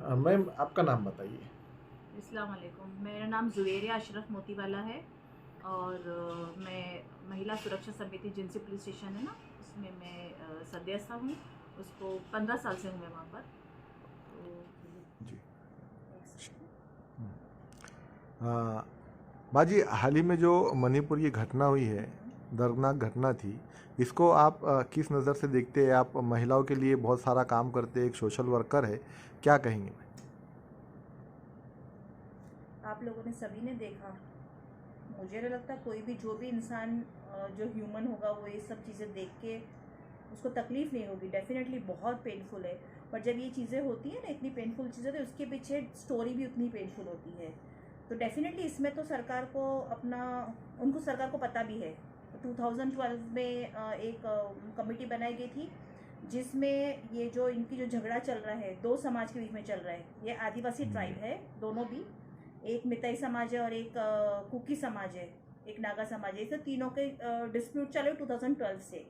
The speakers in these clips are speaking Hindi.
मैम आपका नाम बताइए। अस्सलाम वालेकुम। मेरा नाम ज़ुवेरिया अशरफ मोतीवाला है और मैं महिला सुरक्षा समिति जिनसी पुलिस स्टेशन है ना, उसमें मैं सदस्य हूँ। उसको 15 साल से हूँ मैं वहाँ पर। तो जी। बाजी, हाल ही में जो मणिपुर की घटना हुई है, दर्दनाक घटना थी, इसको आप किस नज़र से देखते हैं? आप महिलाओं के लिए बहुत सारा काम करते हैं, एक सोशल वर्कर है, क्या कहेंगे? आप लोगों ने सभी ने देखा। मुझे नहीं लगता कोई भी जो भी इंसान जो ह्यूमन होगा वो ये सब चीज़ें देख के उसको तकलीफ़ नहीं होगी। डेफिनेटली बहुत पेनफुल है। पर जब ये चीज़ें होती हैं ना, इतनी पेनफुल चीज़ें, तो उसके पीछे स्टोरी भी उतनी पेनफुल होती है। तो डेफिनेटली इसमें तो सरकार को अपना उनको सरकार को पता भी है। 2012 में एक कमेटी बनाई गई थी जिसमें ये जो इनकी जो झगड़ा चल रहा है दो समाज के बीच में चल रहा है। ये आदिवासी ट्राइब है दोनों भी, एक मिताई समाज है और एक कुकी समाज है, एक नागा समाज है। इसे तीनों के डिस्प्यूट चले 2012 से,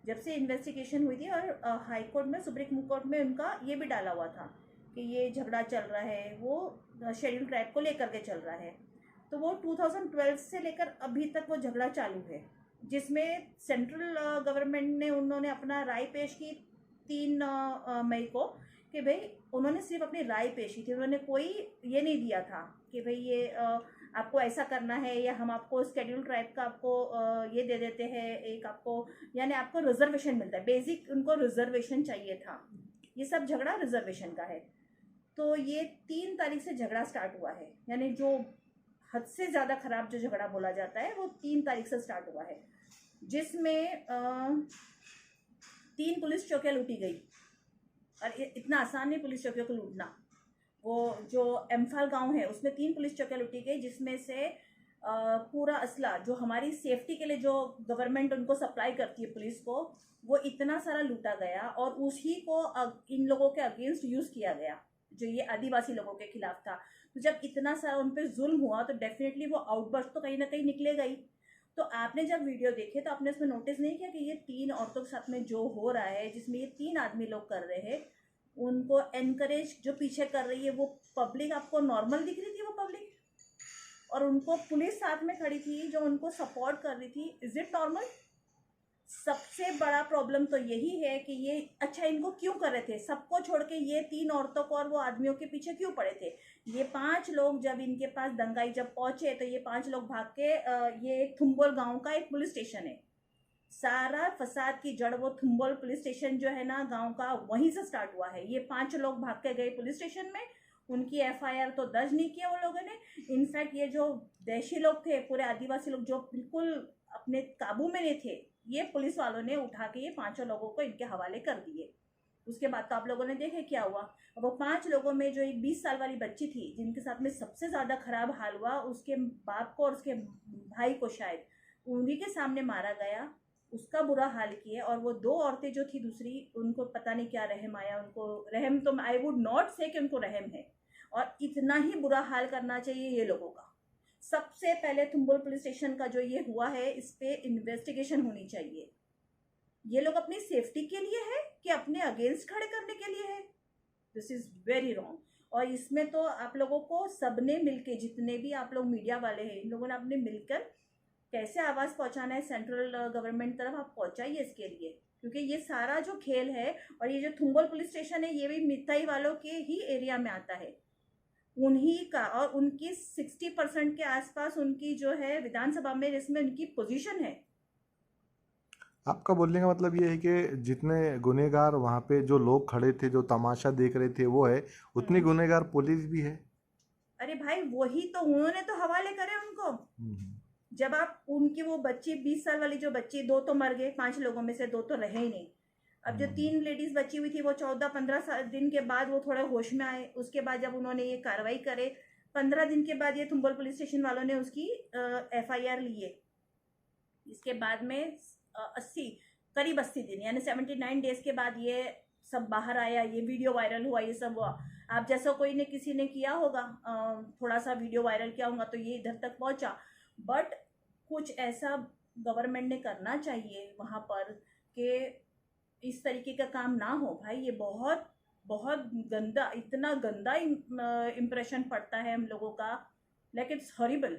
जब से इन्वेस्टिगेशन हुई थी। और हाई कोर्ट में, सुप्रीम कोर्ट में उनका ये भी डाला हुआ था कि ये झगड़ा चल रहा है वो शेड्यूल ट्राइब को लेकर के चल रहा है। तो वो 2012 से लेकर अभी तक वो झगड़ा चालू है, जिसमें सेंट्रल गवर्नमेंट ने उन्होंने अपना राय पेश की 3 मई को, कि भाई उन्होंने सिर्फ अपनी राय पेश की थी। उन्होंने कोई ये नहीं दिया था कि भाई ये आपको ऐसा करना है, या हम आपको स्केड्यूल ट्राइब का आपको ये दे देते हैं, एक आपको यानी आपको रिजर्वेशन मिलता है। बेसिक उनको रिजर्वेशन चाहिए था। ये सब झगड़ा रिजर्वेशन का है। तो ये 3 तारीख से झगड़ा स्टार्ट हुआ है, यानी जो हद से ज़्यादा खराब जो झगड़ा बोला जाता है वो 3 तारीख से स्टार्ट हुआ है, जिसमें 3 पुलिस चौकियाँ लूटी गई। और इतना आसान नहीं पुलिस चौकियों को लूटना। वो जो एम्फाल गांव है उसमें 3 पुलिस चौकियाँ लूटी गई, जिसमें से पूरा असला जो हमारी सेफ्टी के लिए जो गवर्नमेंट उनको सप्लाई करती है पुलिस को, वो इतना सारा लूटा गया और उसी को इन लोगों के अगेंस्ट यूज़ किया गया जो ये आदिवासी लोगों के खिलाफ था। तो जब इतना सारा उन पर जुल्म हुआ तो डेफिनेटली वो आउटबर्स्ट तो कहीं ना कहीं निकलेगा ही। तो आपने जब वीडियो देखे तो आपने उसमें नोटिस नहीं किया कि ये 3 औरतों के साथ में जो हो रहा है, जिसमें ये 3 आदमी लोग कर रहे हैं, उनको एनकरेज जो पीछे कर रही है वो पब्लिक आपको नॉर्मल दिख रही थी वो पब्लिक, और उनको पुलिस साथ में खड़ी थी जो उनको सपोर्ट कर रही थी। Is it normal? सबसे बड़ा प्रॉब्लम तो यही है कि ये अच्छा इनको क्यों कर रहे थे, सबको छोड़ के ये 3 औरतों को और वो आदमियों के पीछे क्यों पड़े थे? ये 5 लोग जब इनके पास दंगाई जब पहुंचे तो ये 5 लोग भाग के ये एक थुम्बोल गांव का एक पुलिस स्टेशन है। सारा फसाद की जड़ वो थुम्बोल पुलिस स्टेशन जो है ना गांव का, वहीं से स्टार्ट हुआ है। ये 5 लोग भाग के गए पुलिस स्टेशन में, उनकी एफआईआर तो दर्ज नहीं किया वो लोगों ने। इनफैक्ट ये जो देशी लोग थे, पूरे आदिवासी लोग जो बिल्कुल अपने काबू में नहीं थे, ये पुलिस वालों ने उठा के ये 5 लोगों को इनके हवाले कर दिए। उसके बाद तो आप लोगों ने देखे क्या हुआ। वो 5 लोगों में जो एक 20 साल वाली बच्ची थी जिनके साथ में सबसे ज्यादा खराब हाल हुआ, उसके बाप को और उसके भाई को शायद उंगली के सामने मारा गया, उसका बुरा हाल किया। और वो 2 औरतें जो थी दूसरी, उनको पता नहीं क्या रहम आया, उनको रहम तो आई वुड नॉट से कि उनको रहम है। और इतना ही बुरा हाल करना चाहिए ये लोगों का। सबसे पहले थुम्बुल पुलिस स्टेशन का जो ये हुआ है, इस पे इन्वेस्टिगेशन होनी चाहिए। ये लोग अपनी सेफ्टी के लिए है कि अपने अगेंस्ट खड़े करने के लिए है? This is very wrong. और इसमें तो आप लोगों को सबने मिलके, जितने भी आप लोग मीडिया वाले हैं, इन लोगों ने अपने मिलकर कैसे आवाज पहुंचाना है सेंट्रल गवर्नमेंट तरफ, आप पहुंचाइए इसके लिए। क्योंकि ये सारा जो खेल है, और ये जो थुम्बल पुलिस स्टेशन है ये भी मिताई वालों के ही एरिया में आता है, उन्हीं का। और उनकी 60% के आसपास उनकी जो है विधानसभा में जिसमें उनकी पोजीशन है। आपका बोलने का मतलब ये है कि जितने गुनहगार वहाँ पे जो लोग खड़े थे, जो तमाशा देख रहे थे, वो है, उतनी हम्म। गुनहगार पुलिस भी है। अरे भाई वही तो, उन्होंने तो हवाले करे उनको। हम्म। जब आप उनकी वो बच्ची 20 साल वाली जो बच्ची, 2 तो मर गए, 5 लोगों में से 2 तो रहे ही नहीं। अब जो हम्म। 3 लेडीज बची हुई थी वो 14-15 दिन के बाद वो थोड़े होश में आए। उसके बाद जब उन्होंने ये कार्रवाई करे, 15 दिन के बाद ये थुम्बल पुलिस स्टेशन वालों ने उसकी एफआईआर लिए। इसके बाद में 80, करीब 80 दिन यानी 79 डेज के बाद ये सब बाहर आया, ये वीडियो वायरल हुआ, ये सब हुआ। आप जैसा कोई ने किसी ने किया होगा, थोड़ा सा वीडियो वायरल किया होगा तो ये इधर तक पहुंचा। बट कुछ ऐसा गवर्नमेंट ने करना चाहिए वहां पर कि इस तरीके का काम ना हो भाई। ये बहुत बहुत गंदा, इतना गंदा इम्प्रेशन पड़ता है हम लोगों का, लाइक इट्स हॉरिबल।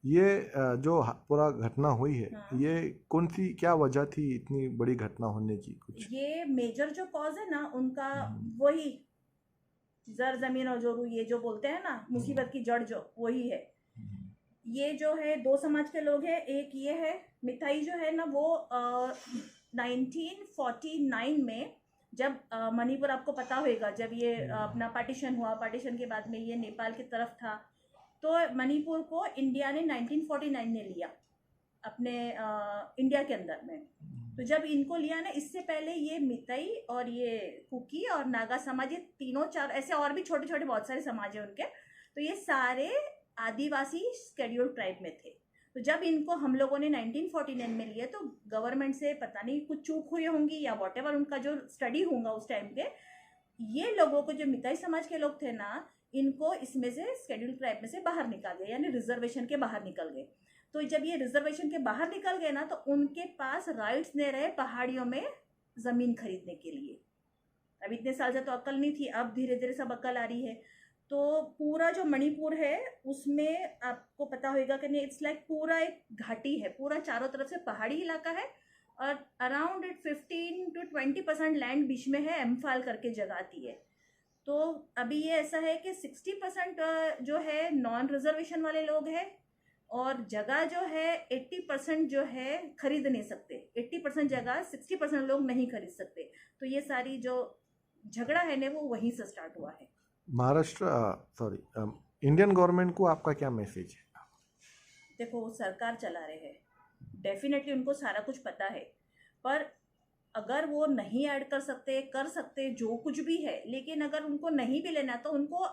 ये जो पूरा घटना हुई है, हाँ। ये कौन सी क्या वजह थी इतनी बड़ी घटना होने की कुछ? ये मेजर जो कॉज है ना उनका, हम्म। वही जर जमीन और जोरू, ये जो बोलते हैं ना, मुसीबत की जड़ जो वही है। ये जो है दो समाज के लोग हैं, एक ये है मिथाई जो है ना, वो 1949 में जब मणिपुर, आपको पता होगा, जब ये अपना पार्टीशन हुआ, पार्टीशन के बाद में ये नेपाल की तरफ था, तो मणिपुर को इंडिया ने 1949 में लिया अपने इंडिया के अंदर में। तो जब इनको लिया ना, इससे पहले ये मितई और ये कुकी और नागा समाज, ये तीनों चार ऐसे और भी छोटे छोटे बहुत सारे समाज हैं उनके, तो ये सारे आदिवासी शेड्यूल्ड ट्राइब में थे। तो जब इनको हम लोगों ने 1949 में लिए, तो गवर्नमेंट से पता नहीं कुछ चूक हुई होंगी या वॉटेवर, उनका जो स्टडी होगा उस टाइम के, ये लोगों को, जो मिताई समाज के लोग थे ना, इनको इसमें से शेड्यूल्ड ट्राइब में से बाहर निकाल गए, यानी रिजर्वेशन के बाहर निकल गए। तो जब ये रिजर्वेशन के बाहर निकल गए ना, तो उनके पास राइट्स नहीं रहे पहाड़ियों में जमीन खरीदने के लिए। अब इतने साल से तो अक्ल नहीं थी, अब धीरे धीरे सब अक्ल आ रही है। तो पूरा जो मणिपुर है उसमें आपको पता होगा कि नहीं, इट्स लाइक पूरा एक घाटी है, पूरा चारों तरफ से पहाड़ी इलाका है, और अराउंड 15 to 20% लैंड बीच में है, एम्फाल करके जगह आती है। तो अभी ये ऐसा है कि 60% जो है नॉन रिजर्वेशन वाले लोग हैं, और जगह जो है 80% जो है खरीद नहीं सकते, 80% जगह 60% लोग नहीं खरीद सकते। तो ये सारी जो झगड़ा है ना, वो वहीं से स्टार्ट हुआ है। महाराष्ट्र, सॉरी, इंडियन गवर्नमेंट को आपका क्या मैसेज है? देखो, वो सरकार चला रहे हैं, डेफिनेटली उनको सारा कुछ पता है, पर अगर वो नहीं ऐड कर सकते जो कुछ भी है, लेकिन अगर उनको नहीं भी लेना, तो उनको,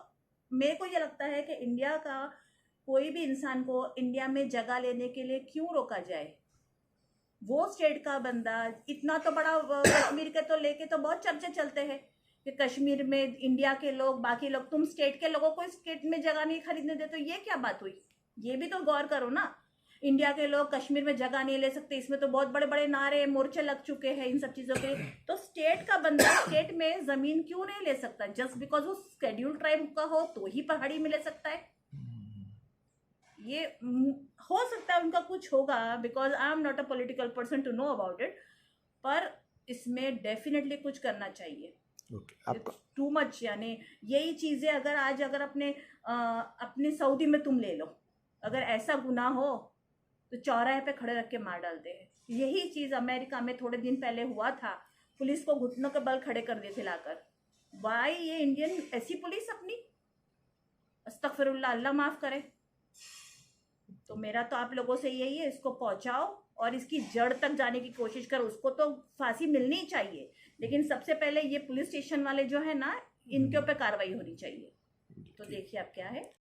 मेरे को ये लगता है कि इंडिया का कोई भी इंसान को इंडिया में जगह लेने के लिए क्यों रोका जाए। वो स्टेट का बंदा, इतना तो बड़ा कश्मीर के तो लेके तो बहुत चर्चे चलते हैं कि कश्मीर में इंडिया के लोग, बाकी लोग, तुम स्टेट के लोगों को स्टेट में जगह नहीं खरीदने देते, तो ये क्या बात हुई? ये भी तो गौर करो ना। इंडिया के लोग कश्मीर में जगह नहीं ले सकते, इसमें तो बहुत बड़े बड़े नारे, मोर्चे लग चुके हैं इन सब चीजों के। तो स्टेट का बंदा स्टेट में जमीन क्यों नहीं ले सकता? जस्ट बिकॉज वो शेड्यूल्ड ट्राइब का हो तो ही पहाड़ी में ले सकता है? ये हो सकता है उनका कुछ होगा, because I am not a political person to know about it, पर इसमें डेफिनेटली कुछ करना चाहिए। आपका टू मच, यानी यही चीजें अगर आज, अगर अपने सऊदी में तुम ले लो, अगर ऐसा गुनाह हो तो चौराहे पे खड़े रख के मार डालते हैं। यही चीज अमेरिका में थोड़े दिन पहले हुआ था, पुलिस को घुटनों के बल खड़े कर दिए थे लाकर। वाई ये इंडियन ऐसी पुलिस अपनी, अस्तगफिरुल्लाह, अल्लाह माफ करे। तो मेरा तो आप लोगों से यही है, इसको पहुंचाओ और इसकी जड़ तक जाने की कोशिश करो। उसको तो फांसी मिलनी चाहिए, लेकिन सबसे पहले ये पुलिस स्टेशन वाले जो है ना, इनके ऊपर कार्रवाई होनी चाहिए। तो देखिए आप क्या है।